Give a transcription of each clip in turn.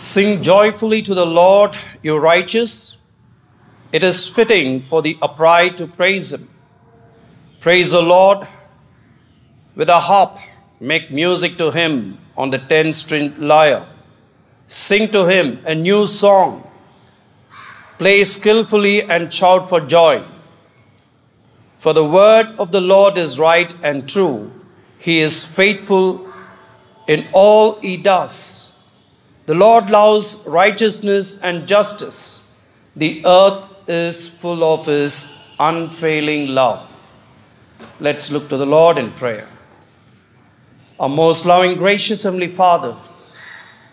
Sing joyfully to the Lord, you righteous. It is fitting for the upright to praise him. Praise the Lord with a harp. Make music to him on the 10-stringed lyre. Sing to him a new song. Play skillfully and shout for joy. For the word of the Lord is right and true. He is faithful in all he does. The Lord loves righteousness and justice. The earth is full of his unfailing love. Let's look to the Lord in prayer. Our most loving, gracious Heavenly Father,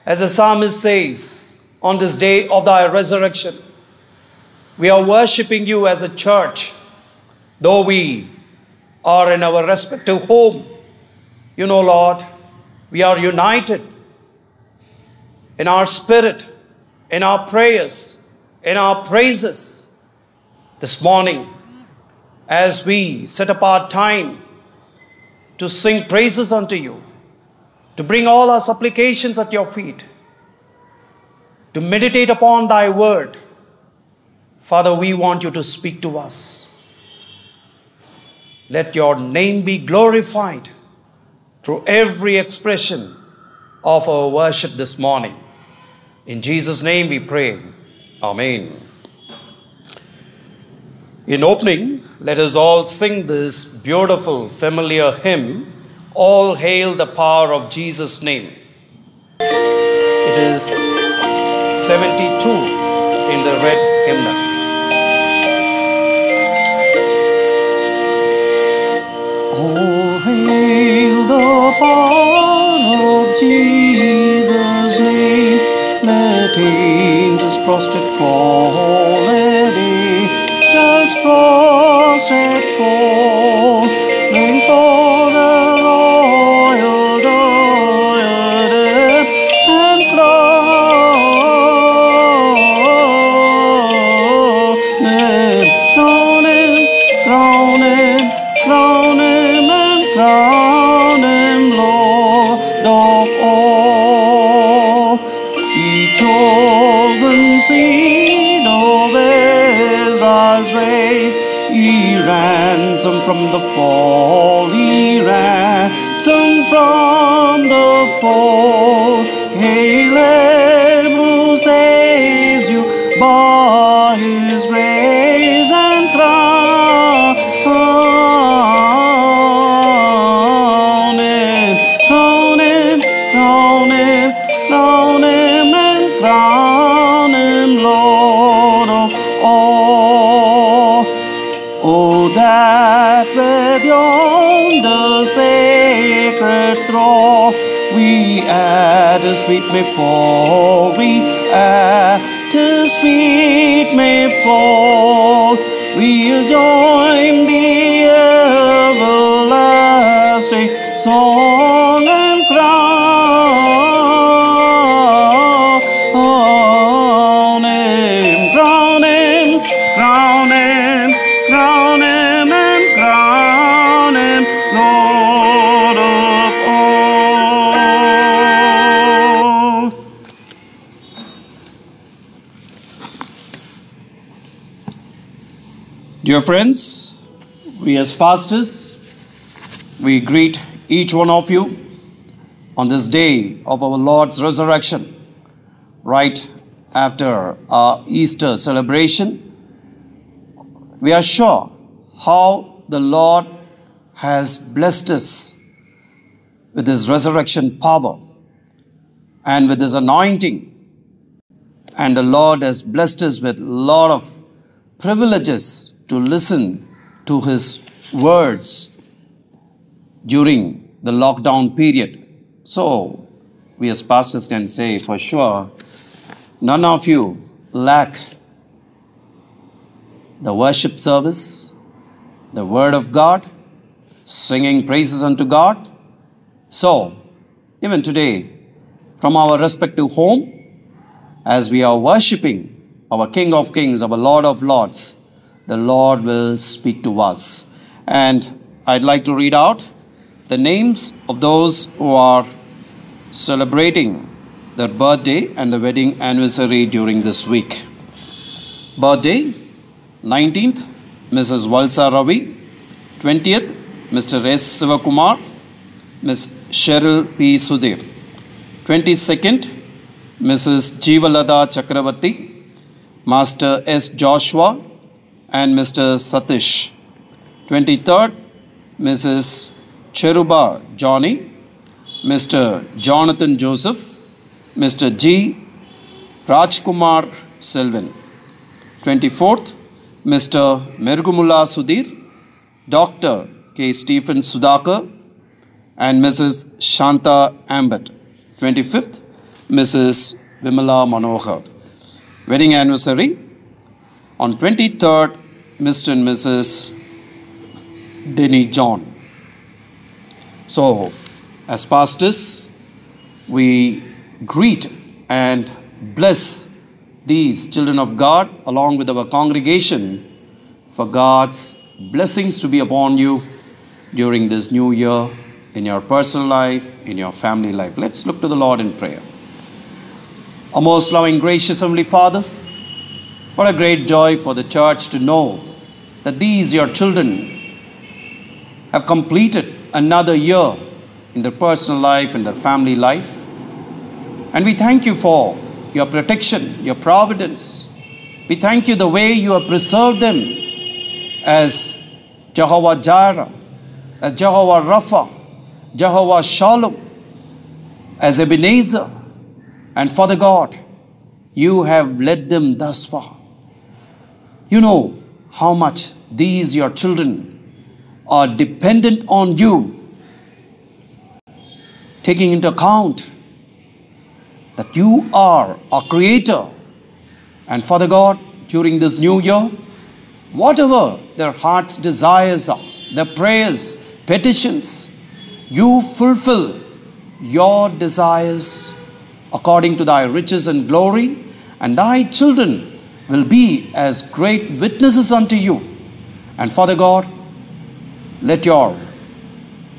as the psalmist says, on this day of thy resurrection, we are worshiping you as a church, though we are in our respective home. You know, Lord, we are united in our spirit, in our prayers, in our praises. This morning, as we set apart time to sing praises unto you, to bring all our supplications at your feet, to meditate upon thy word, Father, we want you to speak to us. Let your name be glorified through every expression of our worship this morning. In Jesus' name we pray. Amen. In opening, let us all sing this beautiful, familiar hymn, All Hail the Power of Jesus' Name. It is 72 in the red hymnal. All hail the power of Jesus' name. Let angels prostrate fall. Let angels prostrate fall. Bring for the royal diadem and crown him, crown him, crown him, and crown him Lord of all. Ye chosen seed of Israel's race, ye ransom from the fall, ye ransom from the fall. Hail him who saves you by his grace and crown him, crown him, crown him, crown him, and crown him Lord of all. Oh, that with yonder sacred throng we at his feet may fall, we at his feet may fall. We'll join the everlasting song and crown him, crown him, crown him, crown him, and crown him Lord of all. Dear friends, we as pastors, we greet each one of you on this day of our Lord's resurrection, right after our Easter celebration. We are sure how the Lord has blessed us with his resurrection power and with his anointing. And the Lord has blessed us with a lot of privileges to listen to his words during the lockdown period. So we as pastors can say for sure, none of you lack the worship service, the word of God, singing praises unto God. So, even today, from our respective home, as we are worshipping our King of Kings, our Lord of Lords, the Lord will speak to us. And I'd like to read out the names of those who are celebrating their birthday and the wedding anniversary during this week. Birthday, 19th, Mrs. Valsa Ravi. 20th, Mr. S. Sivakumar, Ms. Cheryl P. Sudhir. 22nd, Mrs. Jeevalada Chakravarti, Master S. Joshua, and Mr. Satish. 23rd, Mrs. Cheruba Johnny, Mr. Jonathan Joseph, Mr. G. Rajkumar Selvin. 24th, Mr. Mergumula Sudhir, Dr. K. Stephen Sudhakar, and Mrs. Shanta Ambet. 25th, Mrs. Vimala Manohar. Wedding anniversary on 23rd, Mr. and Mrs. Denny John. So, as pastors, we greet and bless these children of God along with our congregation for God's blessings to be upon you during this new year in your personal life, in your family life. Let's look to the Lord in prayer. Our most loving, gracious Heavenly Father, what a great joy for the church to know that these, your children, have completed another year in their personal life, in their family life. And we thank you for your protection, your providence. We thank you the way you have preserved them as Jehovah Jireh, as Jehovah Rapha, Jehovah Shalom, as Ebenezer. And Father God, you have led them thus far. You know how much these, your children, are dependent on you, taking into account that you are our Creator. And Father God, during this new year, whatever their heart's desires are, their prayers, petitions, you fulfill your desires according to thy riches and glory, and thy children will be as great witnesses unto you. And Father God, let your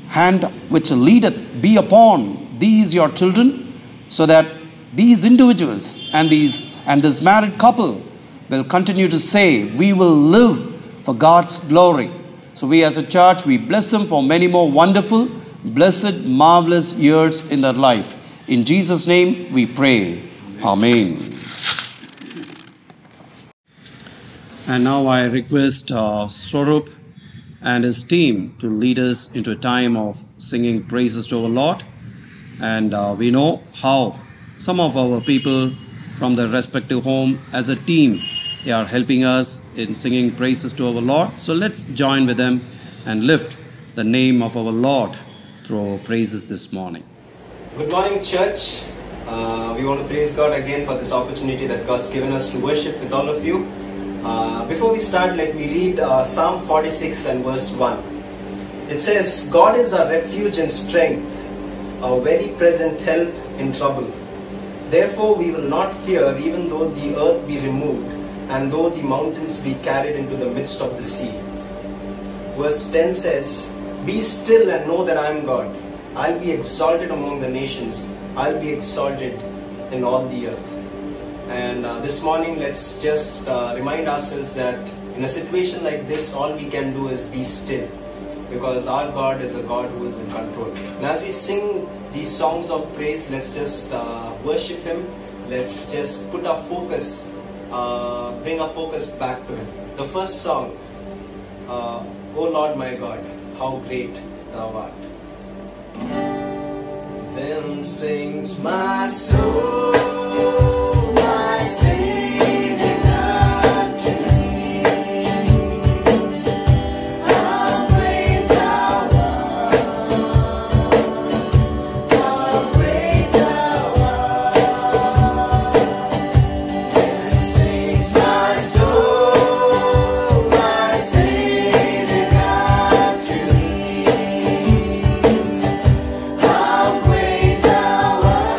hand which leadeth be upon these your children, so that these individuals and this married couple will continue to say, we will live for God's glory. So we as a church, we bless them for many more wonderful, blessed, marvelous years in their life. In Jesus' name we pray. Amen. And now I request Swarup and his team to lead us into a time of singing praises to our Lord. And we know how some of our people from their respective home as a team, they are helping us in singing praises to our Lord. So let's join with them and lift the name of our Lord through our praises this morning. Good morning, church. We want to praise God again for this opportunity that God's given us to worship with all of you. Before we start, let me read Psalm 46 and verse 1. It says, God is our refuge and strength, our very present help in trouble. Therefore we will not fear, even though the earth be removed, and though the mountains be carried into the midst of the sea. Verse 10 says, be still and know that I am God. I'll be exalted among the nations. I'll be exalted in all the earth. And this morning, let's just remind ourselves that in a situation like this, all we can do is be still, because our God is a God who is in control. And as we sing these songs of praise, let's just worship Him. Let's just put our focus, bring our focus back to Him. The first song, O Lord my God, how great Thou art. Then sings my soul, my Savior God to me. How great Thou art, how great Thou art. Then sings my soul, my Savior God to me. How great Thou art.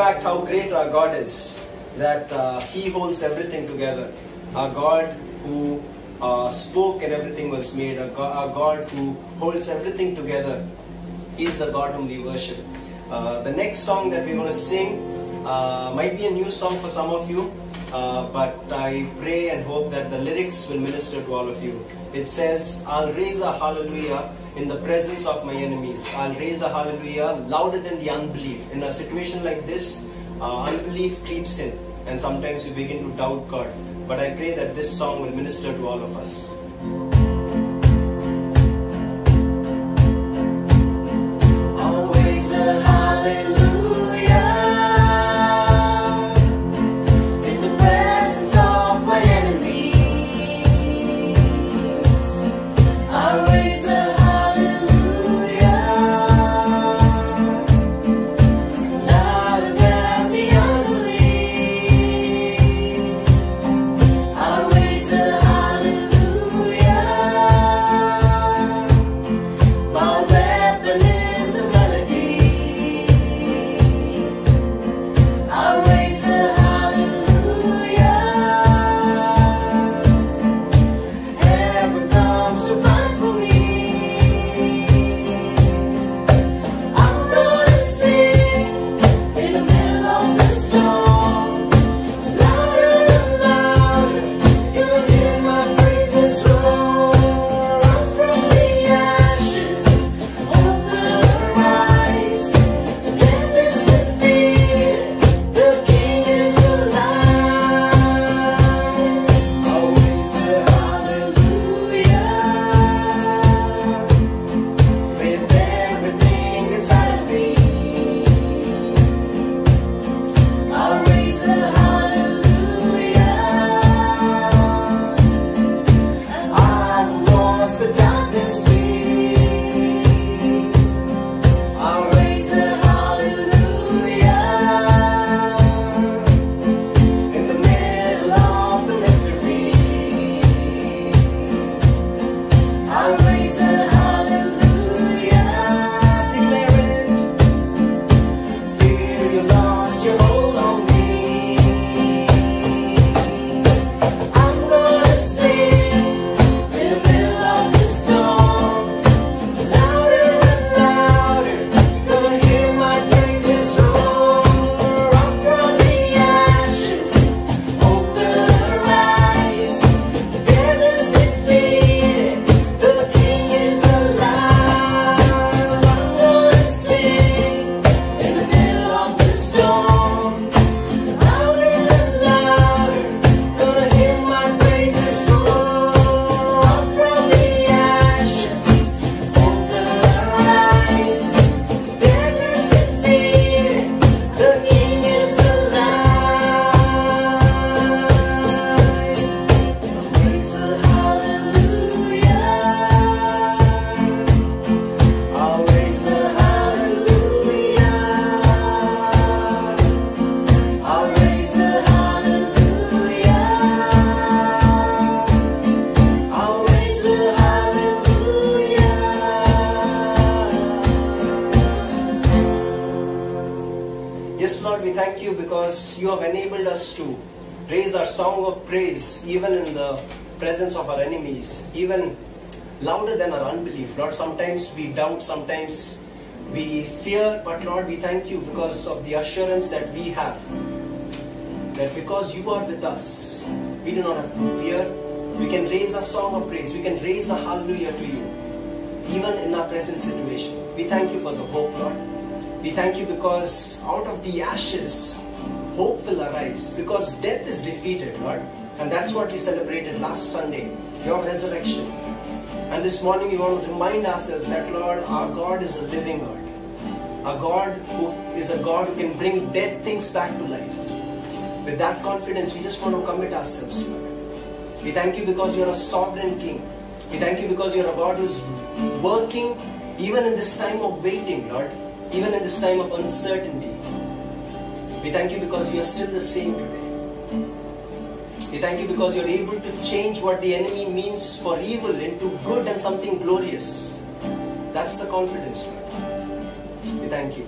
fact, how great our God is, that He holds everything together. Our God who spoke and everything was made, our God who holds everything together. He is the God whom we worship. The next song that we're going to sing might be a new song for some of you, but I pray and hope that the lyrics will minister to all of you. It says, I'll raise a hallelujah in the presence of my enemies. I'll raise a hallelujah louder than the unbelief. In a situation like this, unbelief creeps in and sometimes we begin to doubt God. But I pray that this song will minister to all of us. Always a hallelujah in the presence of my enemies. I raise a hallelujah louder than the unbelief. I raise a hallelujah. My weapon is a melody. I raise a hallelujah. Heaven comes to fight for me. I'm gonna sing in the middle of the storm, louder and louder. You'll hear my praises roar up from the ashes. Hope will arise. Death is defeated. The King is alive. Always a hallelujah with everything inside of me. I'll raise a hallelujah. I'm lost the darkness free. I'll raise a hallelujah in the middle of the mystery. I'll raise a hallelujah. Declare it. Fear you lost your hold on me. I'm gonna sing in the middle of the storm, louder and louder. Gonna hear my praises roar up from the ashes. Hope will arise. Death is defeated. The King is alive. I'm gonna sing in the middle of the storm, louder and louder. Gonna hear my praises roar up from the ashes. Hope will arise. Death is defeated. The King is alive. Raise a hallelujah. I'll raise a hallelujah. I'll raise a hallelujah. I'll raise a hallelujah. Yes, Lord, we thank you because you have enabled us to raise our song of praise even in the presence of our enemies, even louder than our unbelief. Lord, sometimes we doubt, sometimes we fear, but Lord, we thank you because of the assurance that we have, that because you are with us, we do not have to fear. We can raise a song of praise, we can raise a hallelujah to you, even in our present situation. We thank you for the hope, Lord. We thank you because out of the ashes, hope will arise, because death is defeated, Lord. And that's what we celebrated last Sunday, your resurrection. And this morning we want to remind ourselves that, Lord, our God is a living God. A God who is a God who can bring dead things back to life. With that confidence, we just want to commit ourselves, Lord. We thank you because you're a sovereign King. We thank you because you're a God who's working even in this time of waiting, Lord. Even in this time of uncertainty. We thank you because you are still the same today. We thank you because you're able to change what the enemy means for evil into good and something glorious. That's the confidence, Lord. We thank you.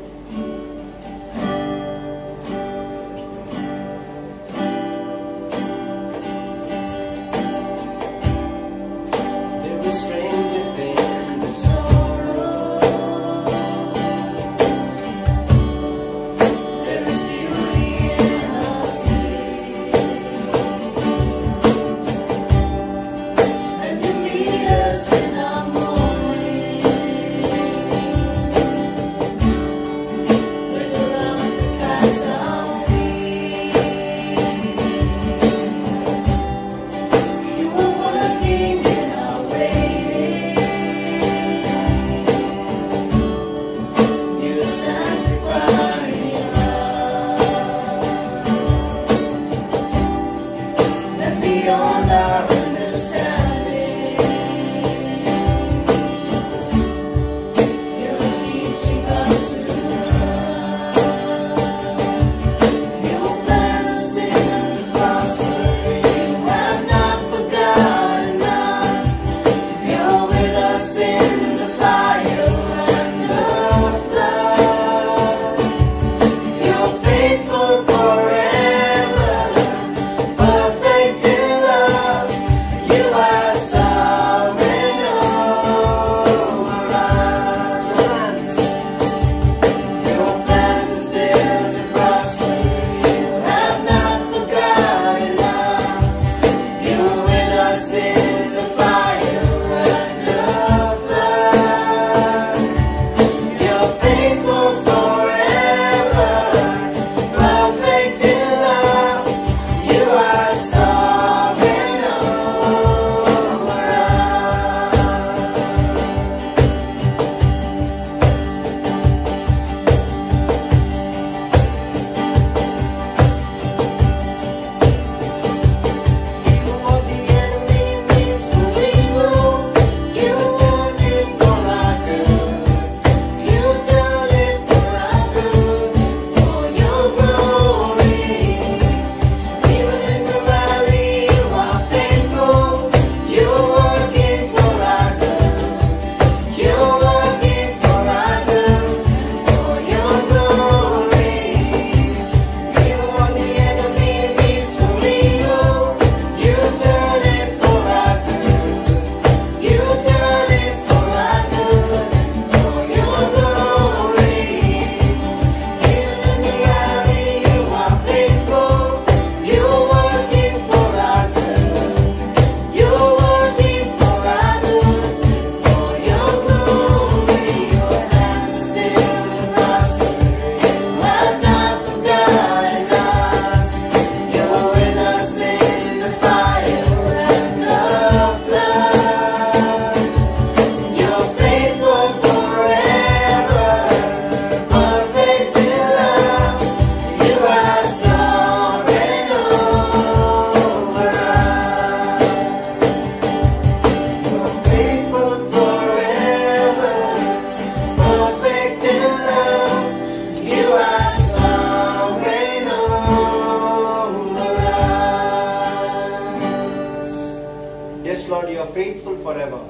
faithful forever,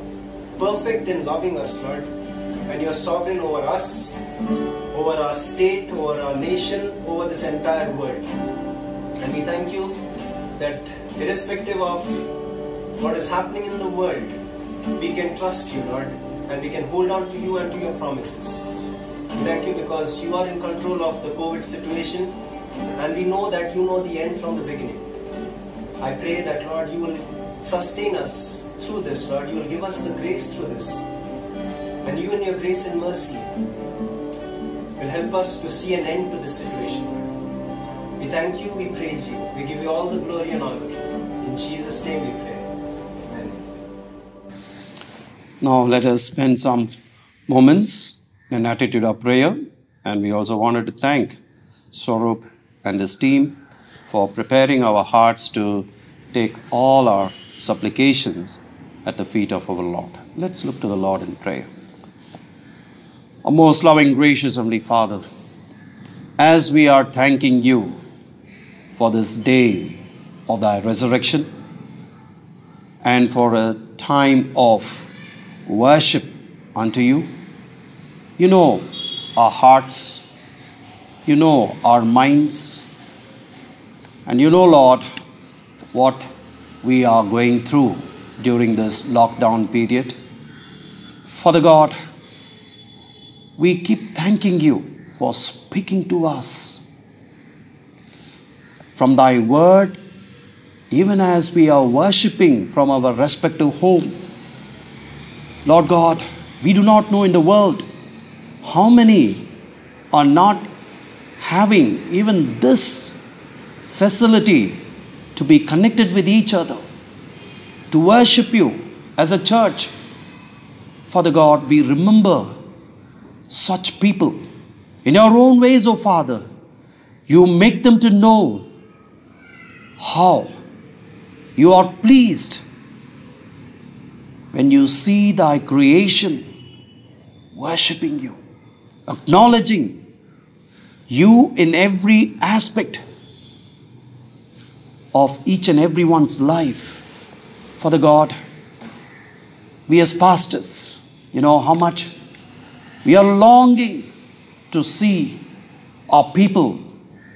perfect in loving us, Lord, and you are sovereign over us, over our state, over our nation, over this entire world. And we thank you that irrespective of what is happening in the world, we can trust you, Lord, and we can hold on to you and to your promises. We thank you because you are in control of the COVID situation, and we know that you know the end from the beginning. I pray that, Lord, you will sustain us through this, Lord. You will give us the grace through this. And you in your grace and mercy will help us to see an end to this situation. We thank you, we praise you. We give you all the glory and honor. In Jesus' name we pray. Amen. Now let us spend some moments in an attitude of prayer. And we also wanted to thank Swarup and his team for preparing our hearts to take all our supplications at the feet of our Lord. Let's look to the Lord in prayer. Our most loving, gracious Heavenly Father, as we are thanking you for this day of thy resurrection and for a time of worship unto you, you know our hearts, you know our minds, and you know, Lord, what we are going through during this lockdown period. Father God, we keep thanking you for speaking to us from thy word, even as we are worshipping from our respective home. Lord God, we do not know in the world how many are not having even this facility to be connected with each other, to worship you as a church. Father God, we remember such people in your own ways, O Father. You make them to know how you are pleased when you see thy creation worshipping you, acknowledging you in every aspect of each and everyone's life. Father God, we as pastors, you know how much we are longing to see our people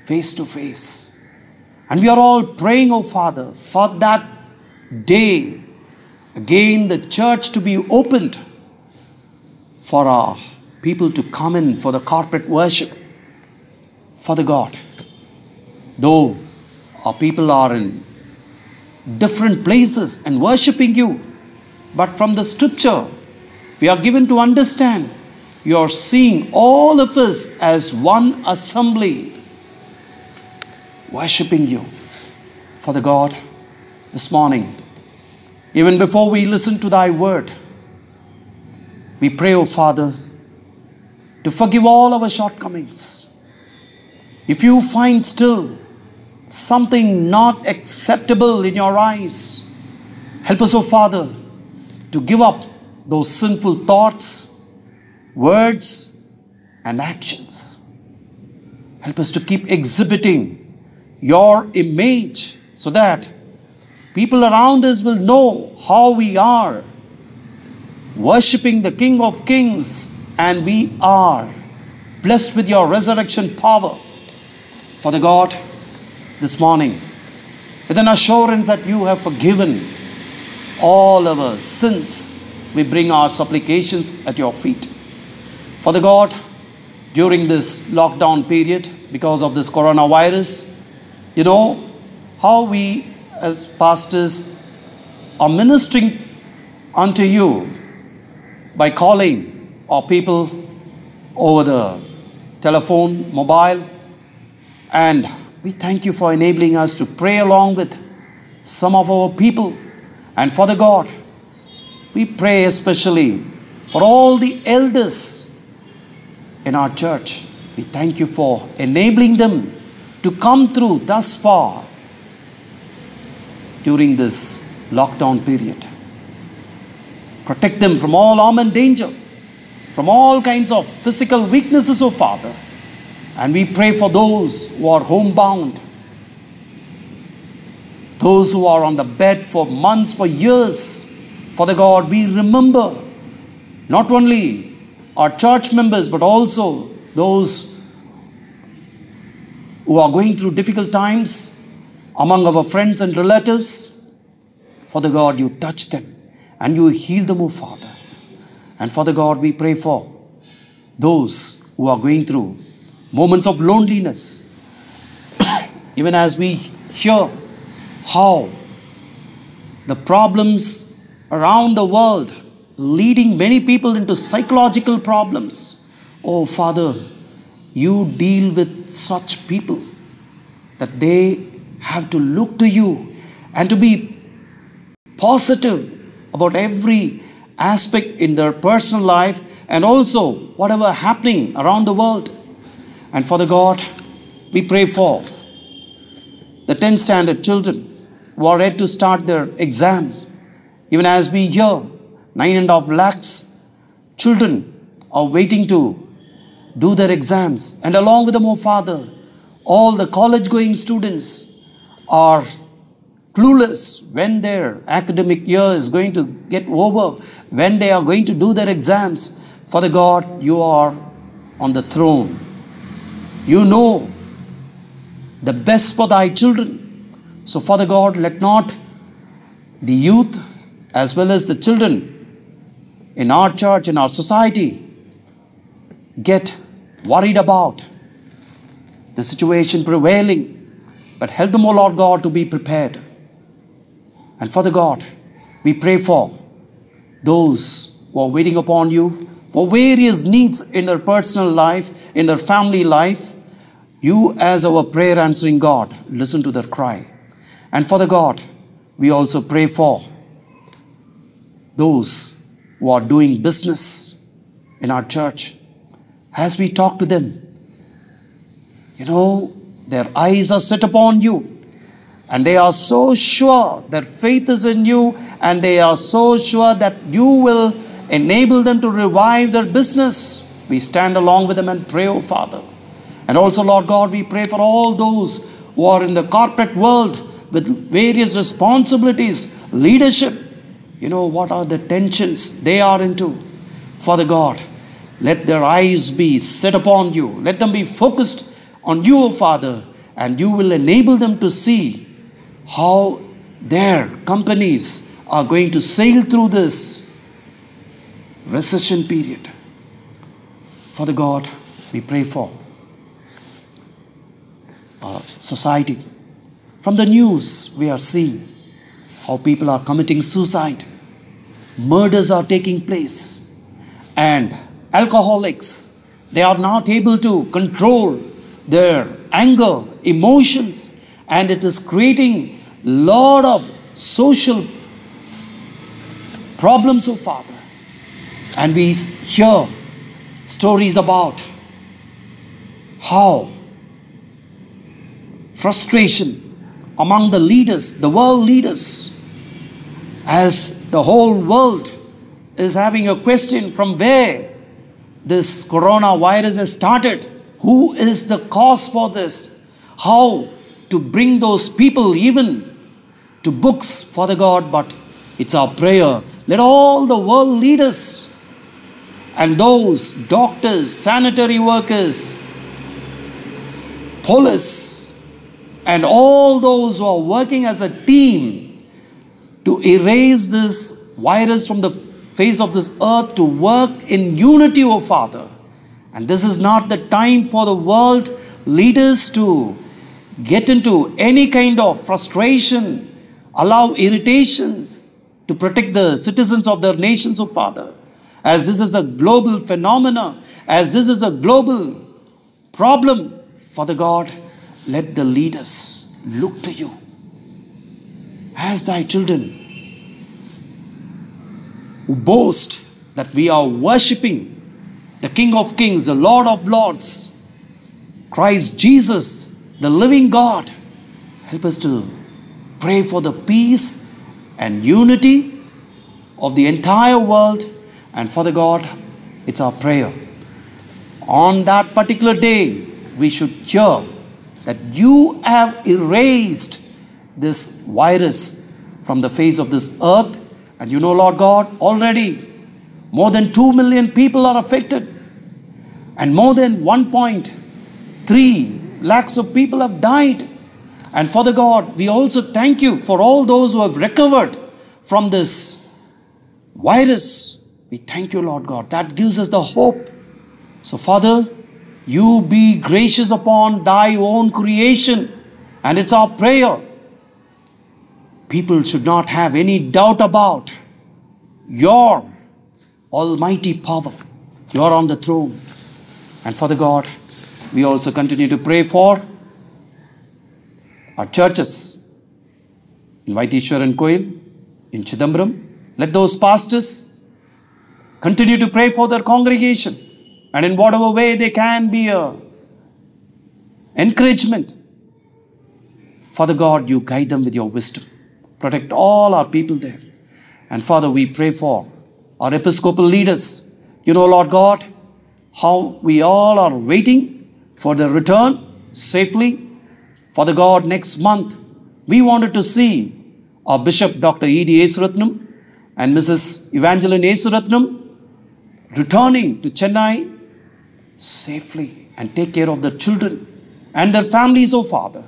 face to face. And we are all praying, oh Father, for that day, again the church to be opened for our people to come in for the corporate worship. Father God, though our people are in different places and worshipping you, but from the scripture, we are given to understand you are seeing all of us as one assembly, worshipping you. Father God, this morning, even before we listen to thy word, we pray, O Father, to forgive all our shortcomings. If you find still something not acceptable in your eyes, help us, O Father, to give up those sinful thoughts, words, and actions. Help us to keep exhibiting your image so that people around us will know how we are worshipping the King of Kings, and we are blessed with your resurrection power. Father God, this morning, with an assurance that you have forgiven all our sins, we bring our supplications at your feet. Father God, during this lockdown period, because of this coronavirus, you know how we as pastors are ministering unto you by calling our people over the telephone, mobile, and we thank you for enabling us to pray along with some of our people. And Father God, we pray especially for all the elders in our church. We thank you for enabling them to come through thus far during this lockdown period. Protect them from all harm and danger, from all kinds of physical weaknesses, O Father. And we pray for those who are homebound, those who are on the bed for months, for years, Father God, we remember not only our church members, but also those who are going through difficult times among our friends and relatives. Father God, you touch them and you heal them, O Father. And Father God, we pray for those who are going through moments of loneliness. Even as we hear how the problems around the world leading many people into psychological problems. Oh Father, you deal with such people that they have to look to you and to be positive about every aspect in their personal life and also whatever happening around the world. And Father God, we pray for the 10th standard children who are ready to start their exams. Even as we hear 9.5 lakhs children are waiting to do their exams. And along with them, oh Father, all the college going students are clueless when their academic year is going to get over, when they are going to do their exams. Father God, you are on the throne. You know the best for thy children. So Father God, let not the youth as well as the children in our church, in our society, get worried about the situation prevailing. But help them, O Lord God, to be prepared. And Father God, we pray for those who are waiting upon you for various needs in their personal life, in their family life. You, as our prayer answering God, listen to their cry. And Father God, we also pray for those who are doing business in our church. As we talk to them, their eyes are set upon you. And they are so sure that faith is in you. And they are so sure that you will enable them to revive their business. We stand along with them and pray, oh Father. And also, Lord God, we pray for all those who are in the corporate world with various responsibilities, leadership. What are the tensions they are into? Father God, let their eyes be set upon you. Let them be focused on you, O Father. And you will enable them to see how their companies are going to sail through this recession period. Father God, we pray for our society. From the news, we are seeing how people are committing suicide. Murders are taking place. And alcoholics, they are not able to control their anger, emotions. And it is creating a lot of social problems, oh Father. And we hear stories about how frustration among the leaders, the world leaders, as the whole world is having a question from where this coronavirus has started. Who is the cause for this? How to bring those people even to books, Father God. But it's our prayer. Let all the world leaders and those doctors, sanitary workers, police, and all those who are working as a team to erase this virus from the face of this earth, to work in unity, O Father. And this is not the time for the world leaders to get into any kind of frustration, allow irritations, to protect the citizens of their nations, O Father. As this is a global phenomena, as this is a global problem, Father God, let the leaders look to you. As thy children who boast that we are worshipping the King of Kings, the Lord of Lords, Christ Jesus, the living God, help us to pray for the peace and unity of the entire world. And Father God, it's our prayer. On that particular day, we should hear that you have erased this virus from the face of this earth, And you know, Lord God, already more than 2 million people are affected. And more than 1.3 lakhs of people have died. And Father God, we also thank you for all those who have recovered from this virus. We thank you, Lord God. That gives us the hope. So Father, you be gracious upon thy own creation. And it's our prayer. People should not have any doubt about your almighty power. You are on the throne. And Father God, we also continue to pray for our churches in Vaitishwar and Koil, in Chidambaram. Let those pastors continue to pray for their congregation, and in whatever way they can be a encouragement. Father God, you guide them with your wisdom. Protect all our people there. And Father, we pray for our episcopal leaders. You know, Lord God, how we all are waiting for the return safely. Father God, next month, we wanted to see our Bishop Dr. E.D. Esuratnam and Mrs. Evangeline Esuratnam returning to Chennai safely and take care of the children and their families, oh Father.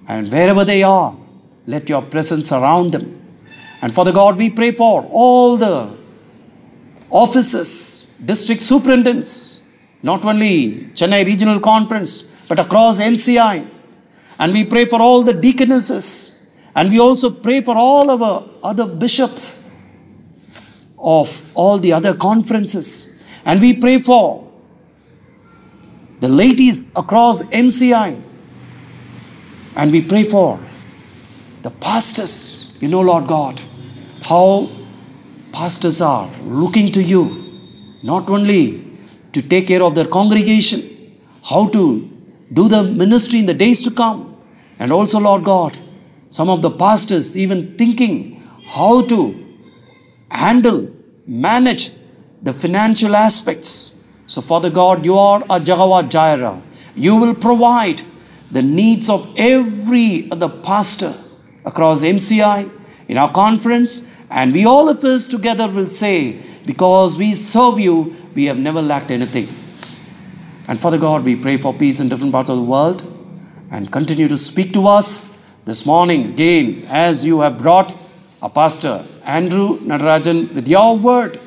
And wherever they are, let your presence surround them. And Father God, we pray for all the officers, district superintendents, not only Chennai Regional Conference, but across MCI. And we pray for all the deaconesses. And we also pray for all our other bishops of all the other conferences. And we pray for the ladies across MCI. And we pray for the pastors. You know, Lord God, how pastors are looking to you, not only to take care of their congregation, how to do the ministry in the days to come. And also, Lord God, some of the pastors even thinking how to manage the financial aspects. So Father God, you are a Jehovah Jireh. You will provide the needs of every other pastor across MCI, in our conference, and we all of us together will say, because we serve you, we have never lacked anything. And Father God, we pray for peace in different parts of the world, and continue to speak to us this morning again, as you have brought our pastor Andrew Natarajan with your word.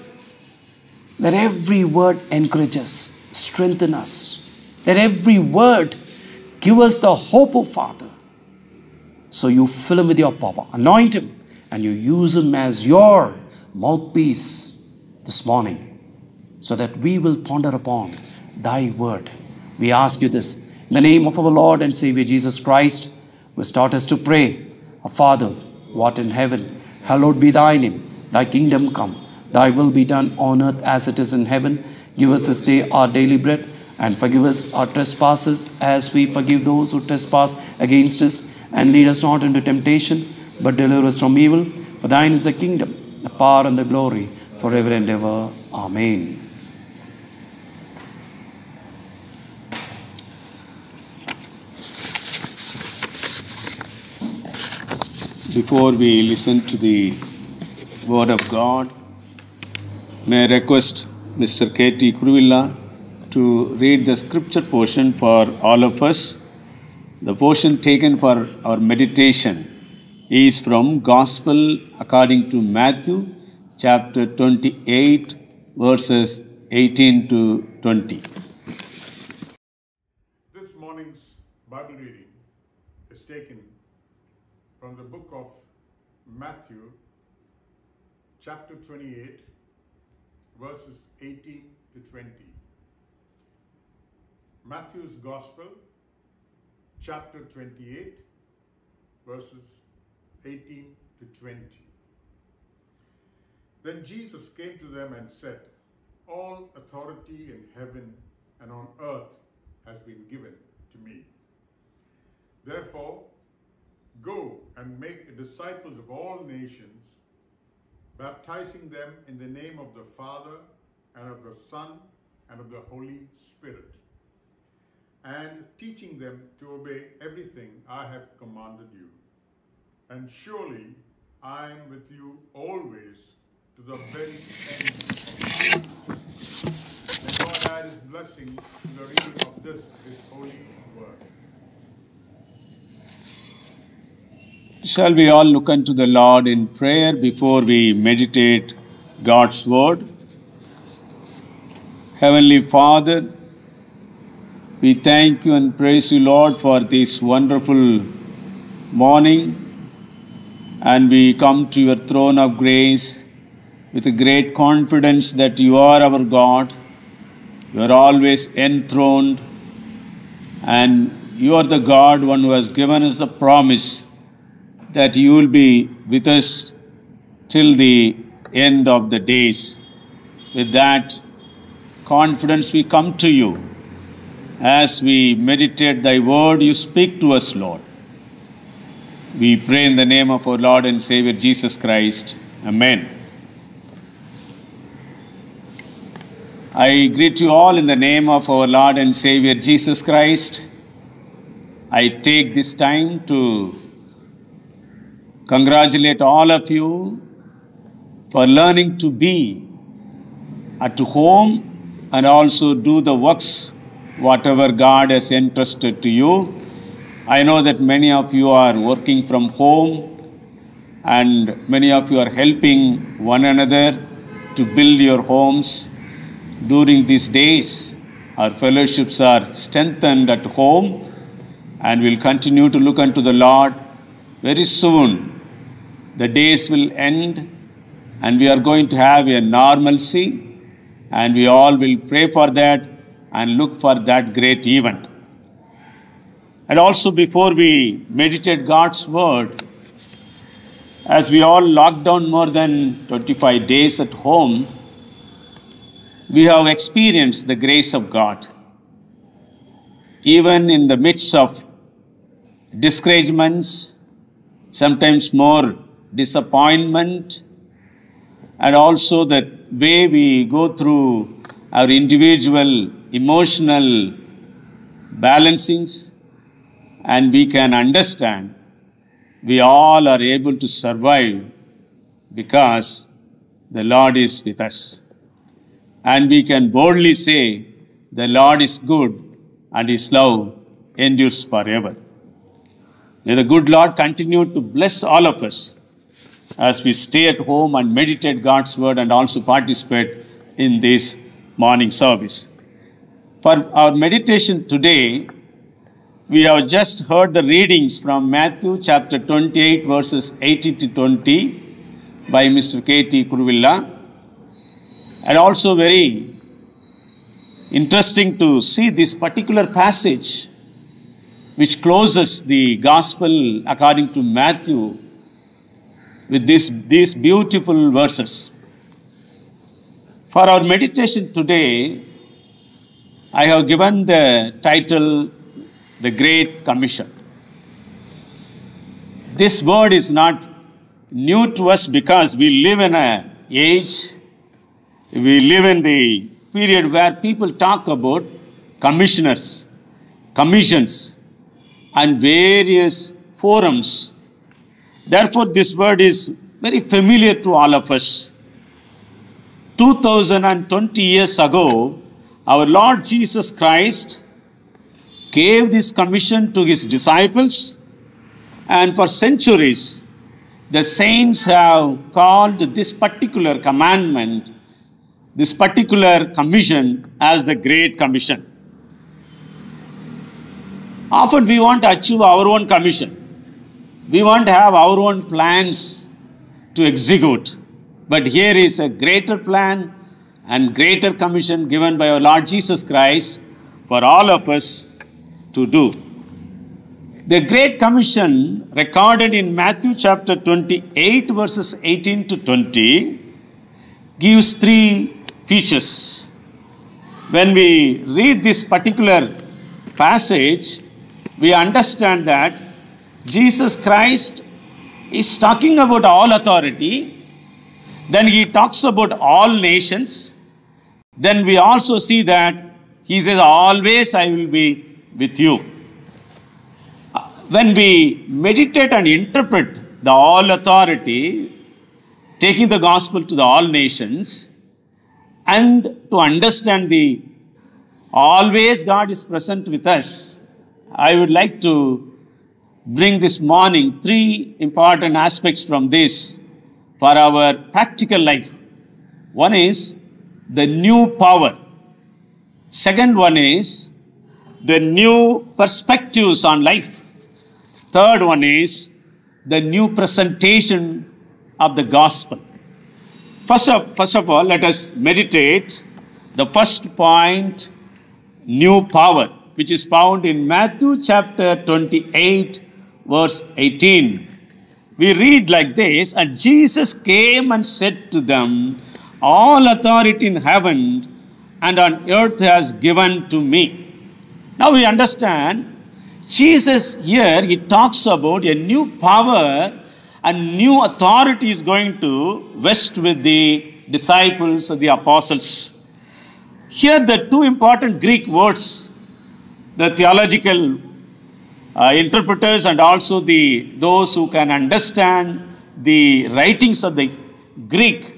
Let every word encourage us, strengthen us. Let every word give us the hope of Father. So you fill him with your power, anoint him, and you use him as your mouthpiece this morning, so that we will ponder upon thy word. We ask you this in the name of our Lord and Savior Jesus Christ, who has taught us to pray. Our Father, who art in heaven, hallowed be thy name. Thy kingdom come, thy will be done on earth as it is in heaven. Give us this day our daily bread, and forgive us our trespasses as we forgive those who trespass against us. And lead us not into temptation, but deliver us from evil. For thine is the kingdom, the power, and the glory, forever and ever. Amen. Before we listen to the Word of God, may I request Mr. K.T. Kuruvilla to read the scripture portion for all of us. The portion taken for our meditation is from Gospel according to Matthew, chapter 28, verses 18 to 20. This morning's Bible reading is taken from the book of Matthew, chapter 28, verses 18 to 20. Matthew's Gospel, chapter 28, verses 18 to 20. Then Jesus came to them and said, "All authority in heaven and on earth has been given to me. Therefore, go and make disciples of all nations, baptizing them in the name of the Father and of the Son and of the Holy Spirit, and teaching them to obey everything I have commanded you. And surely I am with you always to the very end. May God add His blessing to the reading of His holy word. Shall we all look unto the Lord in prayer before we meditate God's word? Heavenly Father, we thank you and praise you, Lord, for this wonderful morning. And we come to your throne of grace with a great confidence that you are our God. You are always enthroned. And you are the God, one who has given us the promise that you will be with us till the end of the days. With that confidence we come to you as we meditate thy word. You speak to us, Lord. We pray in the name of our Lord and Savior Jesus Christ. Amen. I greet you all in the name of our Lord and Savior Jesus Christ. I take this time to congratulate all of you for learning to be at home and also do the works whatever God has entrusted to you. I know that many of you are working from home and many of you are helping one another to build your homes. During these days, our fellowships are strengthened at home and we'll continue to look unto the Lord. Very soon, the days will end and we are going to have a normalcy, and we all will pray for that and look for that great event. And also, before we meditate God's word, as we all locked down more than 25 days at home, we have experienced the grace of God. Even in the midst of discouragements, sometimes more disappointment, and also the way we go through our individual emotional balancings, and we can understand we all are able to survive because the Lord is with us. And we can boldly say, the Lord is good and His love endures forever. May the good Lord continue to bless all of us as we stay at home and meditate God's word and also participate in this morning service. For our meditation today, we have just heard the readings from Matthew chapter 28 verses 18 to 20 by Mr. K.T. Kuruvilla. And also very interesting to see this particular passage which closes the gospel according to Matthew with these beautiful verses. For our meditation today, I have given the title, The Great Commission. This word is not new to us because we live in an age, we live in the period where people talk about commissioners, commissions, and various forums. Therefore, this word is very familiar to all of us. 2020 years ago, our Lord Jesus Christ gave this commission to His disciples, and for centuries, the saints have called this particular commandment, this particular commission, as the Great Commission. Often we want to achieve our own commission. We want to have our own plans to execute. But here is a greater plan and greater commission given by our Lord Jesus Christ for all of us to do. The Great Commission recorded in Matthew chapter 28 verses 18 to 20 gives three features. When we read this particular passage, we understand that Jesus Christ is talking about all authority. Then He talks about all nations. Then we also see that He says, always I will be with you. When we meditate and interpret the all authority, taking the gospel to the all nations, and to understand the always God is present with us, I would like to bring this morning 3 important aspects from this for our practical life. One is the new power. Second one is the new perspectives on life. Third one is the new presentation of the gospel. First of all, let us meditate the first point, new power, which is found in Matthew chapter 28, verse 18. We read like this, and Jesus came and said to them, all authority in heaven and on earth has given to me. Now we understand, Jesus here, he talks about a new power and new authority is going to vest with the disciples of the apostles. Here the 2 important Greek words, the theological interpreters and also those who can understand the writings of the Greek,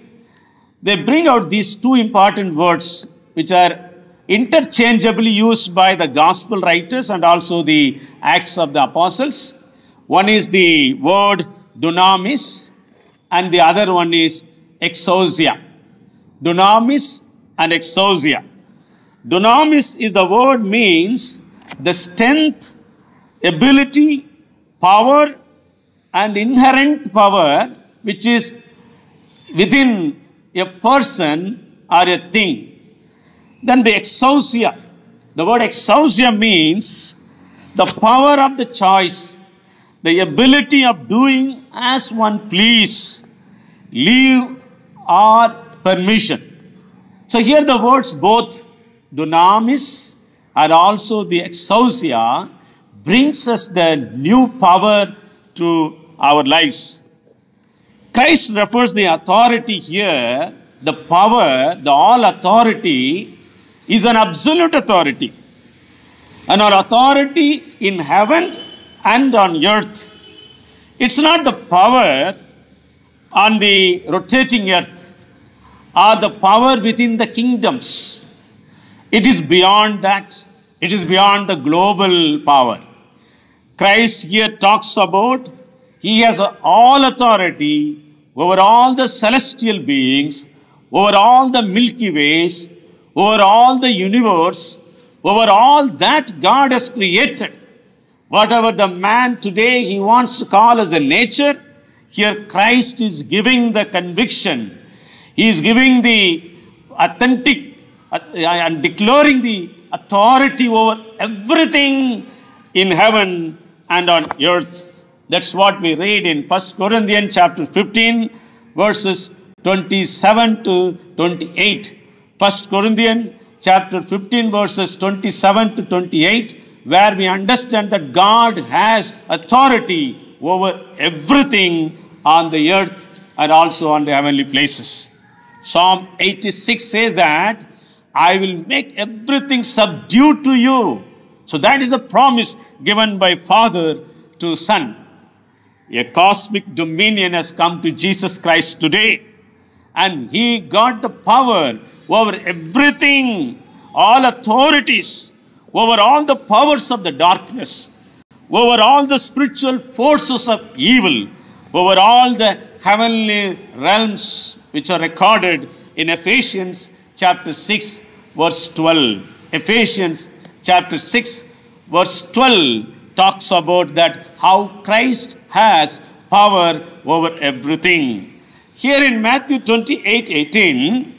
they bring out these 2 important words which are interchangeably used by the gospel writers and also the Acts of the Apostles. One is the word dunamis and the other one is exousia. Dunamis and exousia. Dunamis is the word means the strength, ability, power and inherent power which is within a person or a thing. Then the exousia. The word exousia means the power of the choice, the ability of doing as one please, leave or permission. So here the words both dunamis and also the exousia brings us the new power to our lives. Christ refers the authority here, the power, the all authority is an absolute authority. And our authority in heaven and on earth. It's not the power on the rotating earth or the power within the kingdoms. It is beyond that. It is beyond the global power. Christ here talks about he has all authority over all the celestial beings, over all the Milky Ways, over all the universe, over all that God has created. Whatever the man today he wants to call as the nature, here Christ is giving the conviction. He is giving the authentic and declaring the authority over everything in heaven and on earth. That's what we read in 1 Corinthians chapter 15, verses 27 to 28. 1 Corinthians chapter 15, verses 27 to 28, where we understand that God has authority over everything on the earth and also on the heavenly places. Psalm 86 says that, I will make everything subdue to you. So that is the promise given by Father to Son. A cosmic dominion has come to Jesus Christ today. And he got the power over everything, all authorities, over all the powers of the darkness, over all the spiritual forces of evil, over all the heavenly realms which are recorded in Ephesians chapter 6, verse 12. Ephesians chapter 6, verse 12 talks about that how Christ has power over everything. Here in Matthew 28:18,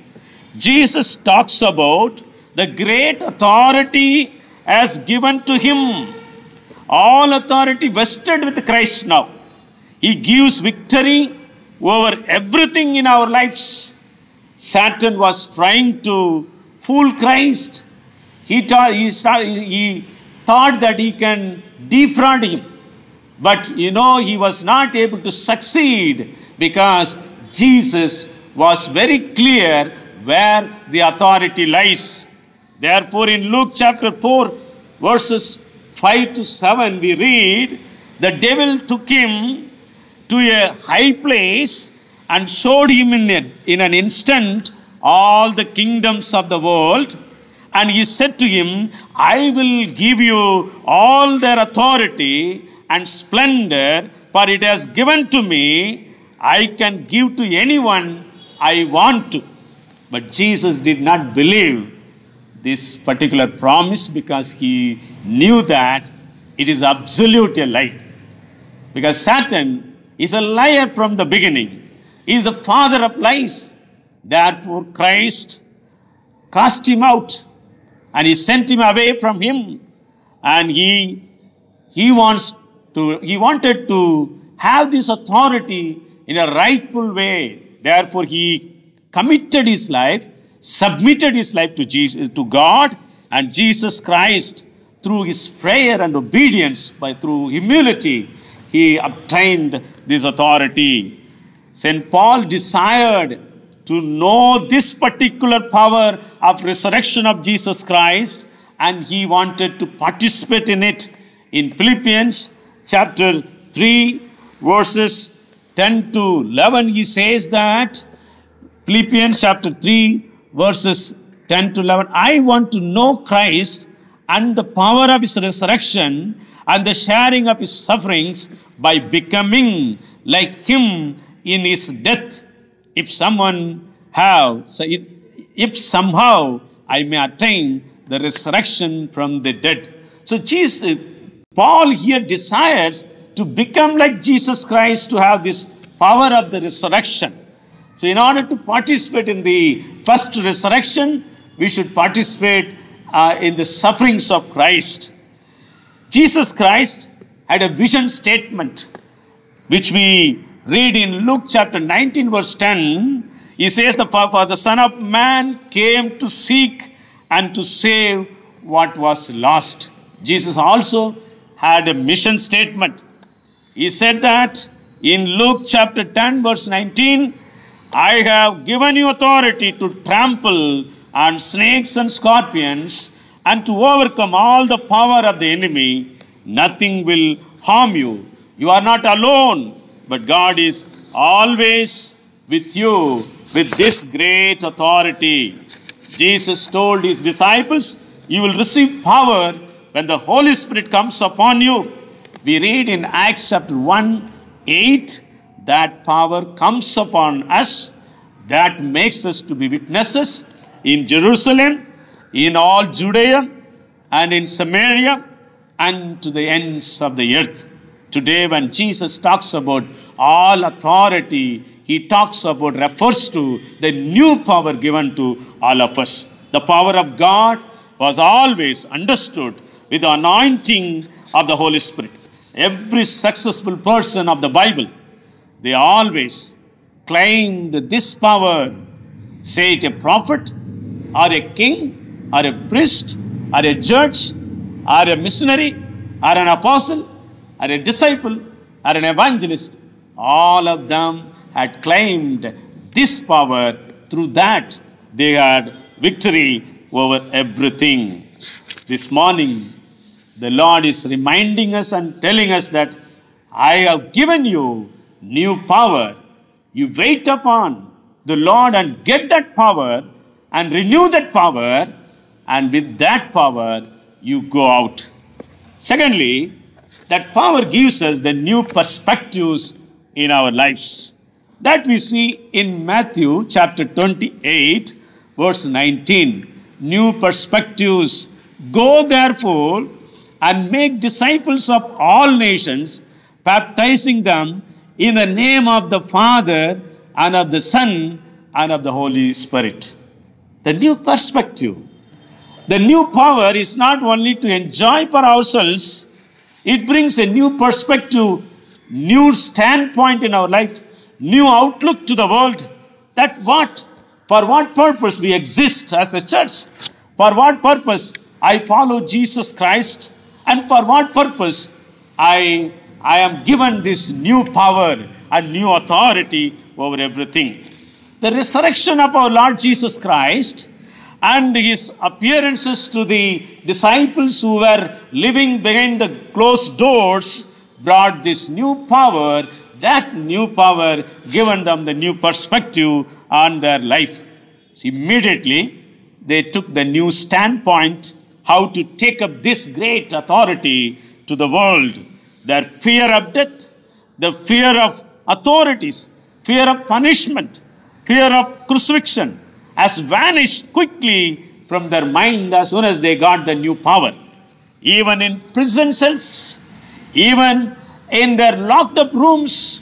Jesus talks about the great authority as given to him. All authority vested with Christ now. He gives victory over everything in our lives. Satan was trying to fool Christ. He thought that he can defraud him. But he was not able to succeed because Jesus was very clear where the authority lies. Therefore, in Luke chapter 4, verses 5 to 7, we read, the devil took him to a high place and showed him in an instant all the kingdoms of the world. And he said to him, I will give you all their authority and splendor, for it has given to me. I can give to anyone I want to. But Jesus did not believe this particular promise because he knew that it is absolutely a lie. Because Satan is a liar from the beginning. He is the father of lies. Therefore, Christ cast him out and he sent him away from him. And he wanted to have this authority in a rightful way. Therefore, he committed his life, submitted his life to Jesus, to God, and Jesus Christ, through his prayer and obedience, through humility, he obtained this authority. St. Paul desired to know this particular power of resurrection of Jesus Christ, and he wanted to participate in it. In Philippians chapter 3, verses 10 to 11, he says that, Philippians chapter 3, verses 10 to 11, I want to know Christ and the power of his resurrection and the sharing of his sufferings by becoming like him in his death, if somehow I may attain the resurrection from the dead. So Paul here desires to become like Jesus Christ, to have this power of the resurrection. So in order to participate in the first resurrection, we should participate in the sufferings of Christ. Jesus Christ had a vision statement, which we read in Luke chapter 19, verse 10. He says, for the Son of Man came to seek and to save what was lost. Jesus also had a mission statement. He said that in Luke chapter 10, verse 19, I have given you authority to trample on snakes and scorpions and to overcome all the power of the enemy. Nothing will harm you. You are not alone, but God is always with you with this great authority. Jesus told his disciples, you will receive power when the Holy Spirit comes upon you. We read in Acts chapter 1, 8, that power comes upon us, that makes us to be witnesses in Jerusalem, in all Judea, and in Samaria, and to the ends of the earth. Today, when Jesus talks about all authority, he refers to the new power given to all of us. The power of God was always understood with the anointing of the Holy Spirit. Every successful person of the Bible, they always claimed this power. Say it a prophet, or a king, or a priest, or a judge, or a missionary, or an apostle, or a disciple, or an evangelist. All of them had claimed this power. Through that, they had victory over everything. This morning, the Lord is reminding us and telling us that I have given you new power. You wait upon the Lord and get that power and renew that power, and with that power, you go out. Secondly, that power gives us the new perspectives in our lives. That we see in Matthew chapter 28, verse 19. New perspectives. Go therefore and make disciples of all nations, baptizing them in the name of the Father and of the Son and of the Holy Spirit. The new perspective. The new power is not only to enjoy for ourselves, it brings a new perspective, new standpoint in our life, new outlook to the world. That for what purpose we exist as a church, for what purpose I follow Jesus Christ, and for what purpose I am given this new power and new authority over everything. The resurrection of our Lord Jesus Christ and his appearances to the disciples who were living behind the closed doors brought this new power, that new power given them the new perspective on their life. So immediately they took the new standpoint how to take up this great authority to the world. Their fear of death, the fear of authorities, fear of punishment, fear of crucifixion has vanished quickly from their mind as soon as they got the new power. Even in prison cells, even in their locked up rooms,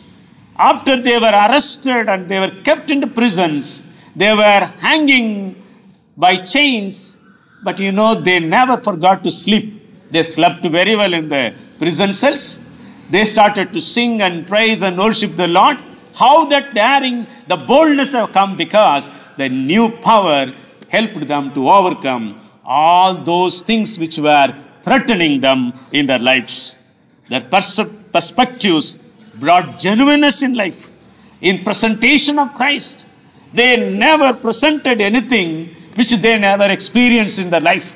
after they were arrested and they were kept into prisons, they were hanging by chains, but they never forgot to sleep. They slept very well in the prison cells. They started to sing and praise and worship the Lord. How that daring, the boldness have come because the new power helped them to overcome all those things which were threatening them in their lives. Their perspectives brought genuineness in life. In presentation of Christ, they never presented anything which they never experienced in their life.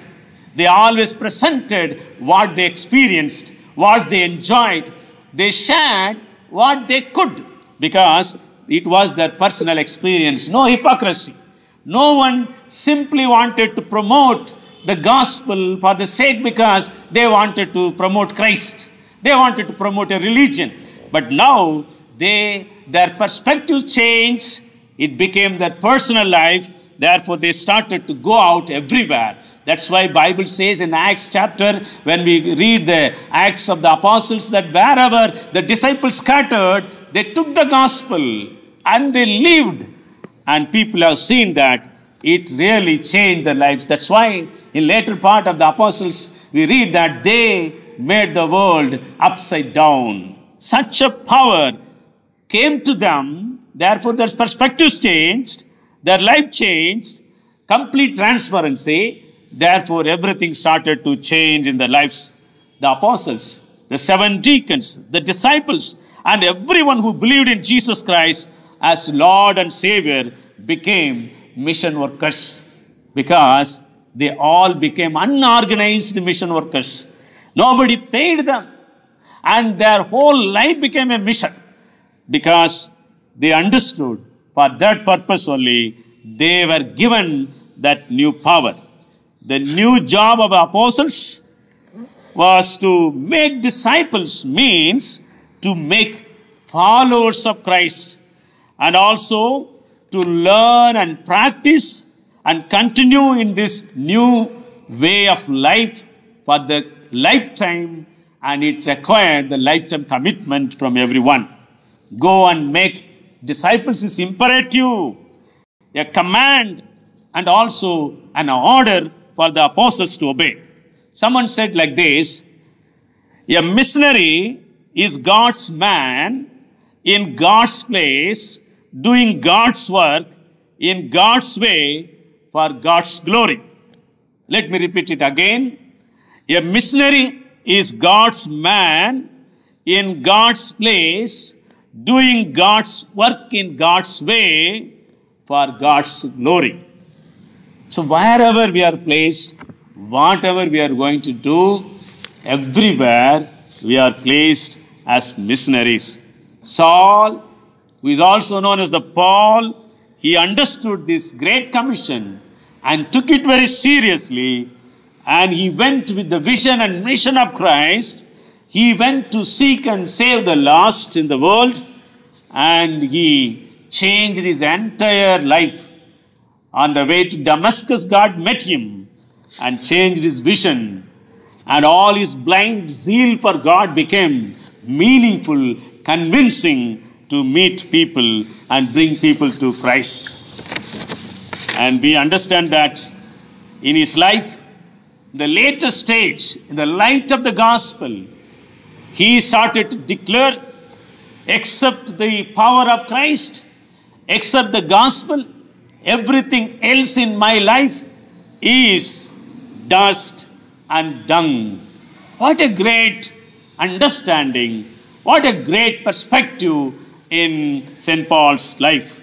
They always presented what they experienced, what they enjoyed. They shared what they could because it was their personal experience. No hypocrisy. No one simply wanted to promote the gospel for the sake because they wanted to promote Christ. They wanted to promote a religion. But now their perspective changed. It became their personal life. Therefore, they started to go out everywhere. That's why Bible says in Acts chapter, when we read the Acts of the Apostles, that wherever the disciples scattered, they took the gospel and they lived. And people have seen that it really changed their lives. That's why in later part of the Apostles, we read that they made the world upside down. Such a power came to them. Therefore, their perspectives changed. Their life changed. Complete transparency. Therefore, everything started to change in their lives. The apostles, the 7 deacons, the disciples, and everyone who believed in Jesus Christ as Lord and Savior became mission workers because they all became unorganized mission workers. Nobody paid them. And their whole life became a mission because they understood for that purpose only they were given that new power. The new job of apostles was to make disciples, means to make followers of Christ, and also to learn and practice and continue in this new way of life for the lifetime, and it required the lifetime commitment from everyone. Go and make disciples is imperative, a command, and also an order for the apostles to obey. Someone said like this: a missionary is God's man in God's place, doing God's work in God's way for God's glory. Let me repeat it again. A missionary is God's man in God's place, doing God's work in God's way for God's glory. So wherever we are placed, whatever we are going to do, everywhere we are placed as missionaries. Saul, who is also known as the Paul, he understood this great commission and took it very seriously, and he went with the vision and mission of Christ. He went to seek and save the lost in the world, and he changed his entire life. On the way to Damascus, God met him and changed his vision, and all his blind zeal for God became meaningful, convincing to meet people and bring people to Christ. And we understand that in his life, the later stage, in the light of the gospel, he started to declare, except the power of Christ, except the gospel, everything else in my life is dust and dung. What a great understanding, what a great perspective in St. Paul's life.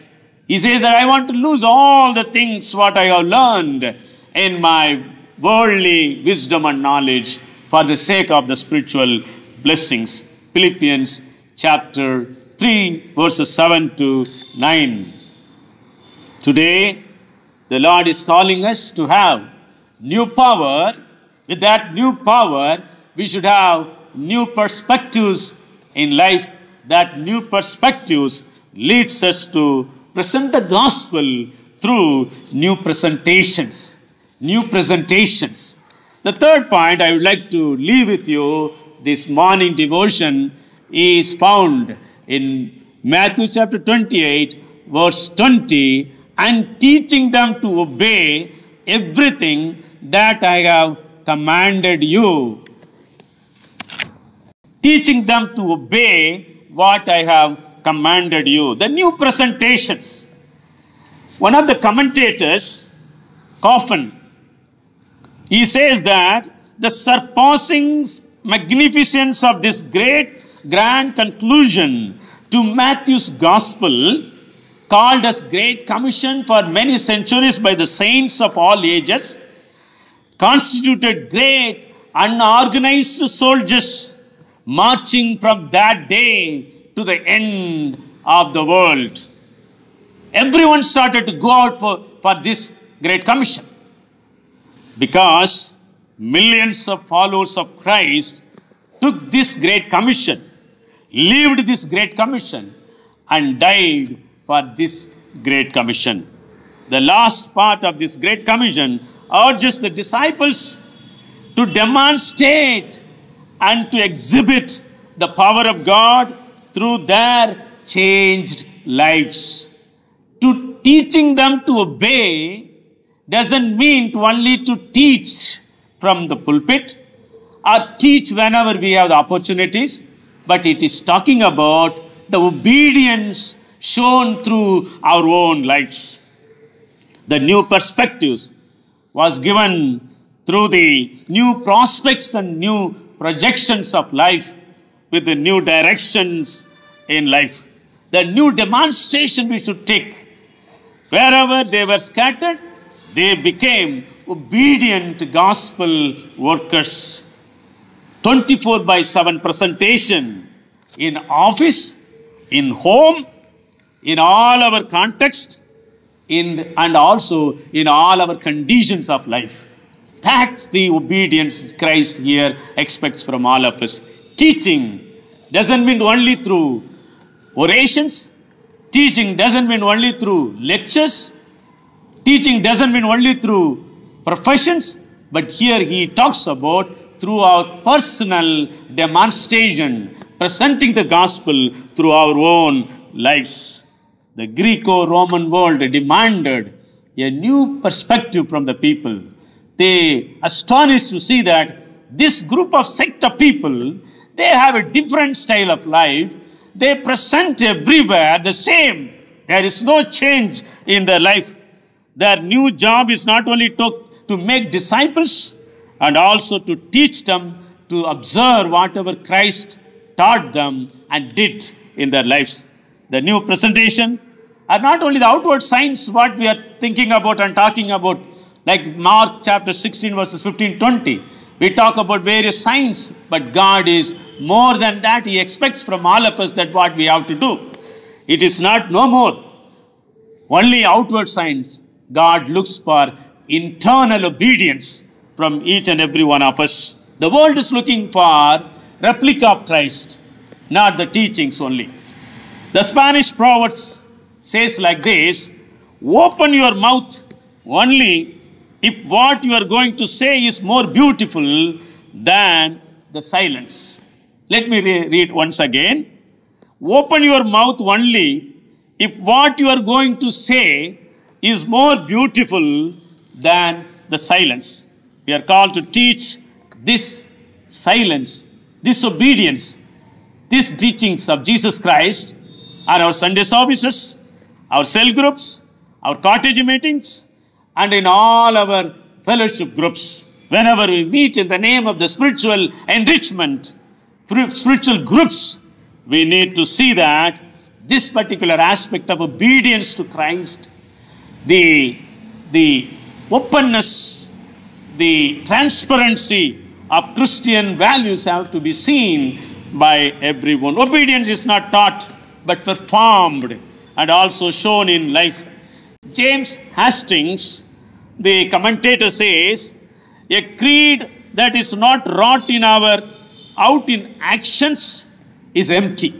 He says that I want to lose all the things what I have learned in my worldly wisdom and knowledge for the sake of the spiritual blessings. Philippians chapter 3 verses 7 to 9. Today, the Lord is calling us to have new power. With that new power, we should have new perspectives in life. That new perspectives leads us to present the gospel through new presentations. New presentations. The third point I would like to leave with you this morning devotion is found in Matthew chapter 28, verse 20, and teaching them to obey everything that I have commanded you. Teaching them to obey what I have commanded you. The new presentations. One of the commentators, Coffin, he says that the surpassing magnificence of this great grand conclusion to Matthew's gospel, called as Great Commission for many centuries by the saints of all ages, constituted great unorganized soldiers marching from that day to the end of the world. Everyone started to go out for this Great Commission because millions of followers of Christ took this Great Commission, lived this Great Commission, and died for this Great Commission. The last part of this Great Commission urges the disciples to demonstrate and to exhibit the power of God through their changed lives. To teaching them to obey doesn't mean to only to teach from the pulpit or teach whenever we have the opportunities, but it is talking about the obedience shown through our own lives. The new perspectives was given through the new prospects and new projections of life with the new directions in life. The new demonstration we should take. Wherever they were scattered, they became obedient gospel workers. 24/7 presentation in office, in home, in all our context, and also in all our conditions of life. That's the obedience Christ here expects from all of us. Teaching doesn't mean only through orations. Teaching doesn't mean only through lectures. Teaching doesn't mean only through professions. But here he talks about through our personal demonstration, presenting the gospel through our own lives. The Greco-Roman world demanded a new perspective from the people. They astonished to see that this group of sect of people, they have a different style of life. They present everywhere the same. There is no change in their life. Their new job is not only to make disciples and also to teach them to observe whatever Christ taught them and did in their lives. The new presentation are not only the outward signs what we are thinking about and talking about, like Mark chapter 16 verses 15-20. We talk about various signs, but God is more than that. He expects from all of us that what we have to do. It is not no more only outward signs. God looks for internal obedience from each and every one of us. The world is looking for replica of Christ, not the teachings only. The Spanish Proverbs says like this: open your mouth only if what you are going to say is more beautiful than the silence. Let me read once again. Open your mouth only if what you are going to say is more beautiful than the silence. We are called to teach this silence, this obedience, these teachings of Jesus Christ on our Sunday services, our cell groups, our cottage meetings, and in all our fellowship groups. Whenever we meet in the name of the spiritual enrichment, spiritual groups, we need to see that this particular aspect of obedience to Christ, the openness, the transparency of Christian values have to be seen by everyone. Obedience is not taught but performed and also shown in life. James Hastings, the commentator, says, a creed that is not wrought out in actions is empty.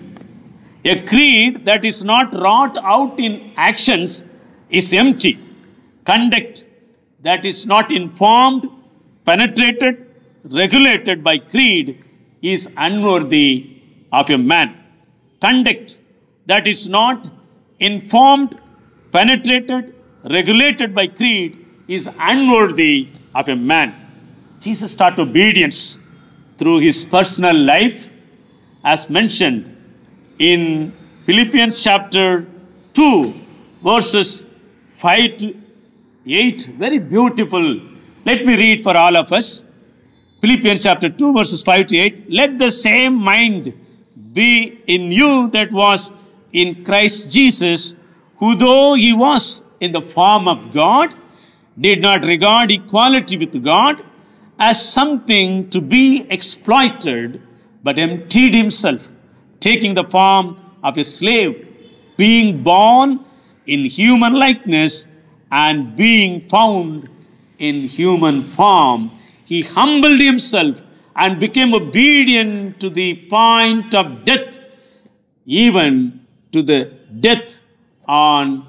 A creed that is not wrought out in actions is empty. Conduct that is not informed, penetrated, regulated by creed is unworthy of a man. Conduct that is not informed, penetrated, regulated by creed is unworthy of a man. Jesus taught obedience through his personal life, as mentioned in Philippians chapter 2, verses 5 to 8. Very beautiful. Let me read for all of us. Philippians chapter 2, verses 5 to 8. Let the same mind be in you that was in Christ Jesus, who though he was in the form of God, did not regard equality with God as something to be exploited, but emptied himself, taking the form of a slave, being born in human likeness, and being found in human form, he humbled himself and became obedient to the point of death, even to the death on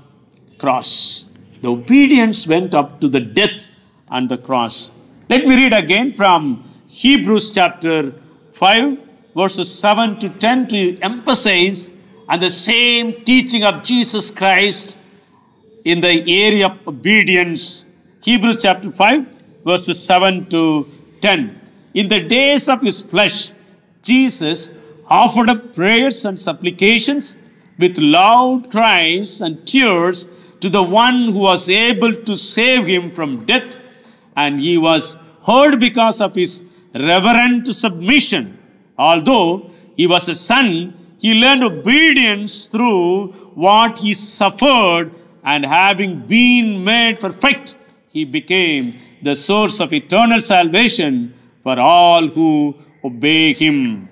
cross. The obedience went up to the death on the cross. Let me read again from Hebrews chapter 5, verses 7 to 10 to emphasize on the same teaching of Jesus Christ in the area of obedience. Hebrews chapter 5, verses 7 to 10. In the days of his flesh, Jesus offered up prayers and supplications with loud cries and tears to the one who was able to save him from death, and he was heard because of his reverent submission. Although he was a son, he learned obedience through what he suffered, and having been made perfect, he became the source of eternal salvation for all who obey him.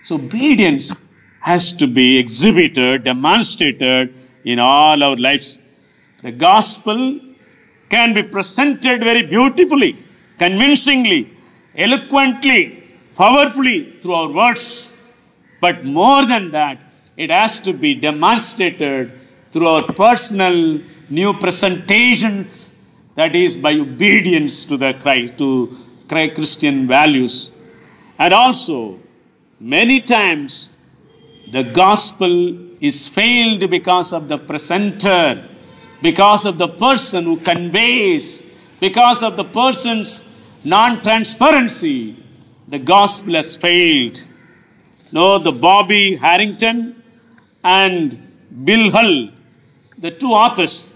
So obedience has to be exhibited, demonstrated in all our lives. The gospel can be presented very beautifully, convincingly, eloquently, powerfully through our words. But more than that, it has to be demonstrated through our personal new presentations, that is by obedience to the Christ, to Christian values. And also, many times, the gospel is failed because of the presenter, because of the person who conveys, because of the person's non-transparency. The gospel has failed. No, the Bobby Harrington and Bill Hull, the two authors,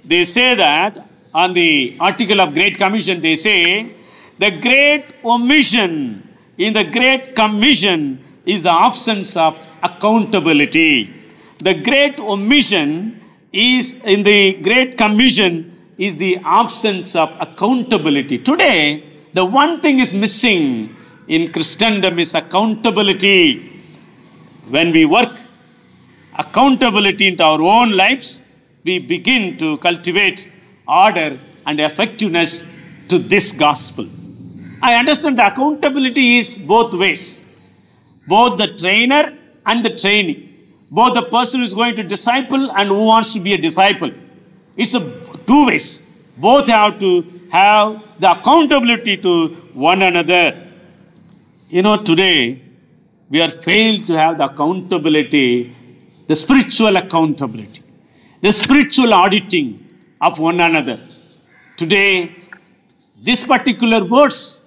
they say that on the article of Great Commission, they say, the great omission in the Great Commission is the absence of accountability. The great omission is in the Great Commission is the absence of accountability. Today, the one thing is missing in Christendom is accountability. When we work accountability into our own lives, we begin to cultivate order and effectiveness to this gospel. I understand the accountability is both ways. Both the trainer and the trainee. Both the person who is going to disciple and who wants to be a disciple. It's two ways. Both have to have the accountability to one another. You know, today we are failed to have the accountability, the spiritual accountability, the spiritual auditing of one another. Today, this particular verse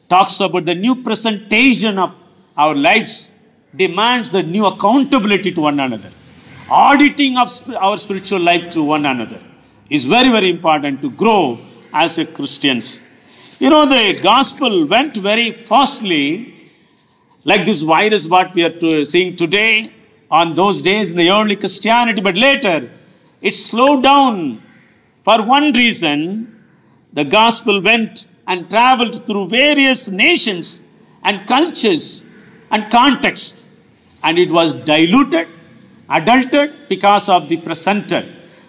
talks about the new presentation of our lives, demands the new accountability to one another. Auditing of our spiritual life to one another is very, very important to grow as a Christians. You know, the gospel went very fastly, like this virus what we are seeing today, on those days in the early Christianity, but later it slowed down. For one reason, the gospel went and traveled through various nations and cultures and contexts, and it was diluted adulterated because of the presenter,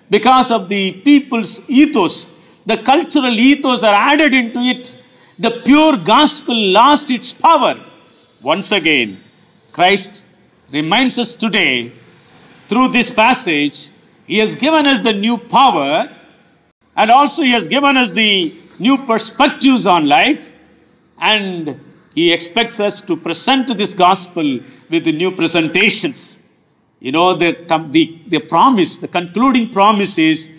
because of the people's ethos. The cultural ethos are added into it. The pure gospel lost its power. Once again, Christ reminds us today through this passage, He has given us the new power, and also He has given us the new perspectives on life, and He expects us to present this gospel with the new presentations. You know, the promise, the concluding promise is,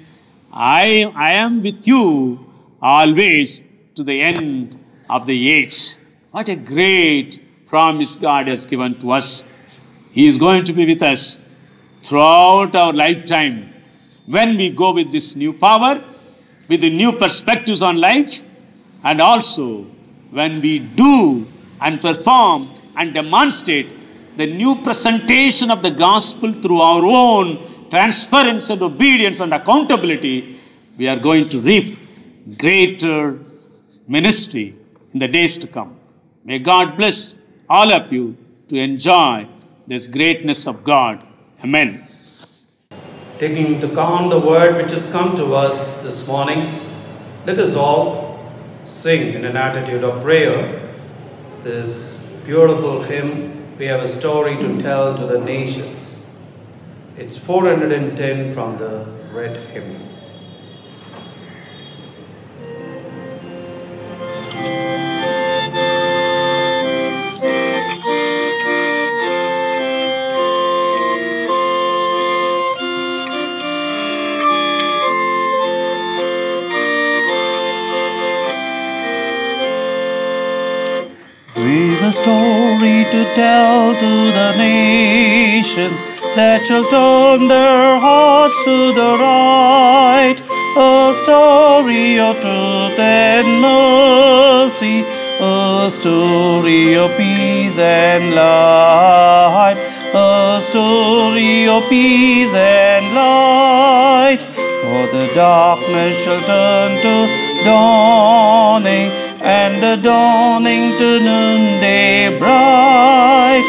I am with you always to the end of the age. What a great promise God has given to us. He is going to be with us throughout our lifetime when we go with this new power, with the new perspectives on life, and also when we do and perform and demonstrate the new presentation of the gospel through our own transparency and obedience and accountability, we are going to reap greater ministry in the days to come. May God bless all of you to enjoy this greatness of God. Amen. Taking into account the word which has come to us this morning, let us all sing in an attitude of prayer this beautiful hymn, We Have a Story to Tell to the Nations. It's 410 from the red hymn. We've a story to tell to the nations that shall turn their hearts to the right. A story of truth and mercy, a story of peace and light, a story of peace and light. For the darkness shall turn to dawning, and the dawning to noonday bright,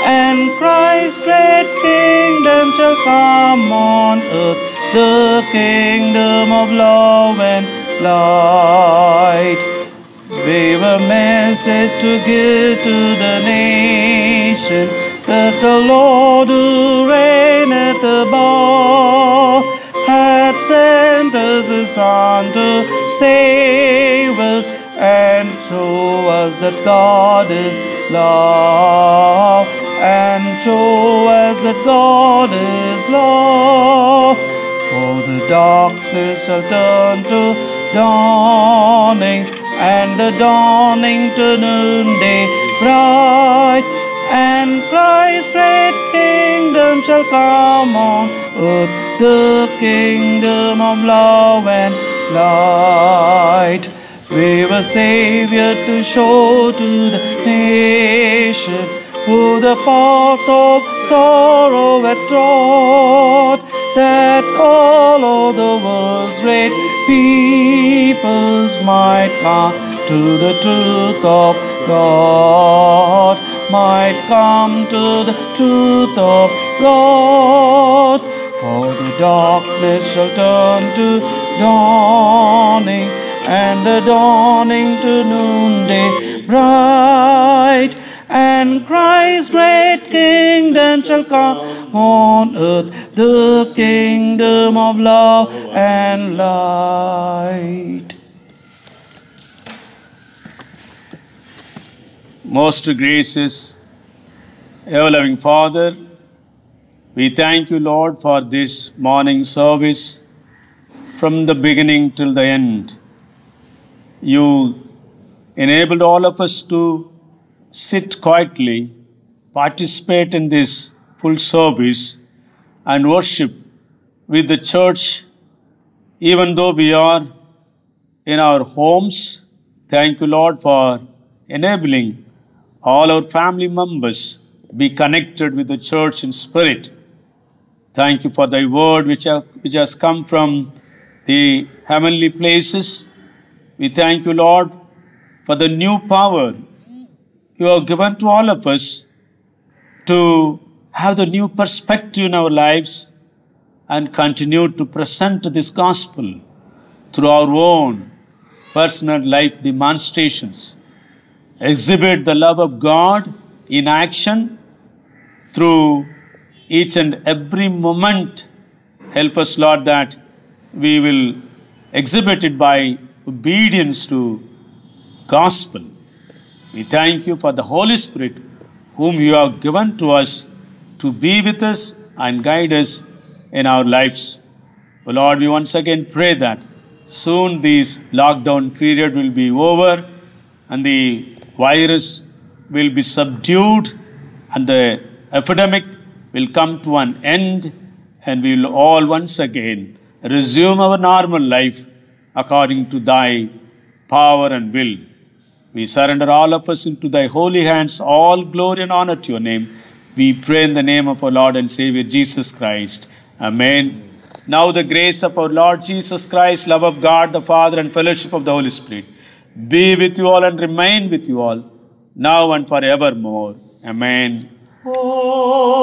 and Christ's great kingdom shall come on earth, the kingdom of love and light. We've a message to give to the nation, that the Lord who reigneth above hath sent us His Son to save us and show us that God is love, and show us that God is love. For the darkness shall turn to dawning, and the dawning to noonday bright, and Christ's great kingdom shall come on earth, the kingdom of love and light. We've a Savior to show to the nation, who the path of sorrow hath trod, that all of the world's great peoples might come to the truth of God, might come to the truth of God. For the darkness shall turn to dawning, and the dawning to noonday bright, and Christ's great kingdom shall come on earth, the kingdom of love and light. Most gracious, ever-loving Father, we thank you, Lord, for this morning service from the beginning till the end. You enabled all of us to sit quietly, participate in this full service, and worship with the church, even though we are in our homes. Thank you, Lord, for enabling all our family members be connected with the church in spirit. Thank you for thy word which has come from the heavenly places. We thank you, Lord, for the new power you have given to all of us to have the new perspective in our lives and continue to present this gospel through our own personal life demonstrations. Exhibit the love of God in action through each and every moment. Help us, Lord, that we will exhibit it by obedience to gospel. We thank you for the Holy Spirit whom you have given to us to be with us and guide us in our lives. Oh Lord, we once again pray that soon this lockdown period will be over and the virus will be subdued and the epidemic will come to an end, and we will all once again resume our normal life according to thy power and will. We surrender all of us into thy holy hands. All glory and honor to your name. We pray in the name of our Lord and Savior Jesus Christ. Amen. Now the grace of our Lord Jesus Christ, love of God the Father, and fellowship of the Holy Spirit be with you all and remain with you all, now and forevermore. Amen. Oh.